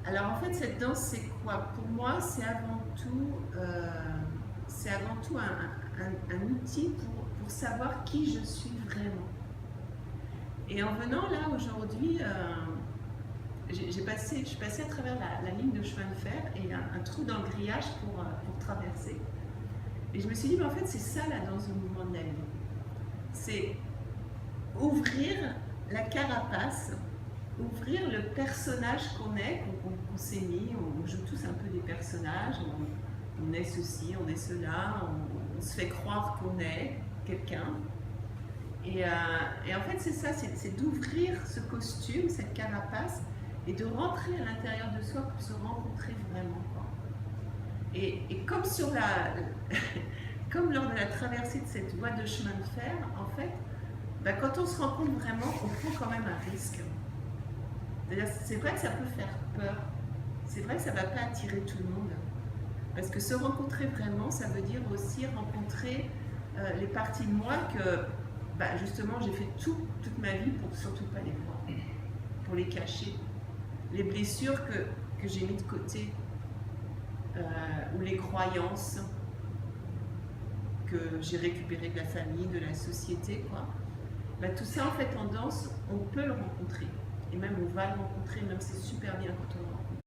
Alors en fait, cette danse, c'est quoi? Pour moi, c'est avant tout un outil pour savoir qui je suis vraiment. Et en venant là aujourd'hui, je suis passée à travers la ligne de chemin de fer et un trou dans le grillage pour traverser. Et je me suis dit, mais en fait, c'est ça la danse du mouvement de la vie. C'est ouvrir la carapace, ouvrir le personnage qu'on est, qu'on s'est mis. On joue tous un peu des personnages, on est ceci, on est cela, on se fait croire qu'on est quelqu'un. Et en fait, c'est ça, c'est d'ouvrir ce costume, cette carapace, et de rentrer à l'intérieur de soi pour se rencontrer vraiment. Quoi. Et comme, comme lors de la traversée de cette voie de chemin de fer, en fait, bah, quand on se rencontre vraiment, on prend quand même un risque. C'est vrai que ça peut faire peur, c'est vrai que ça ne va pas attirer tout le monde. Parce que se rencontrer vraiment, ça veut dire aussi rencontrer les parties de moi que bah, justement j'ai fait toute ma vie pour surtout pas les voir, pour les cacher. Les blessures que j'ai mis de côté, ou les croyances que j'ai récupérées de la famille, de la société, quoi. Bah, tout ça en fait en danse, on peut le rencontrer. Et même on va le rencontrer, même c'est super bien quand on le rencontre.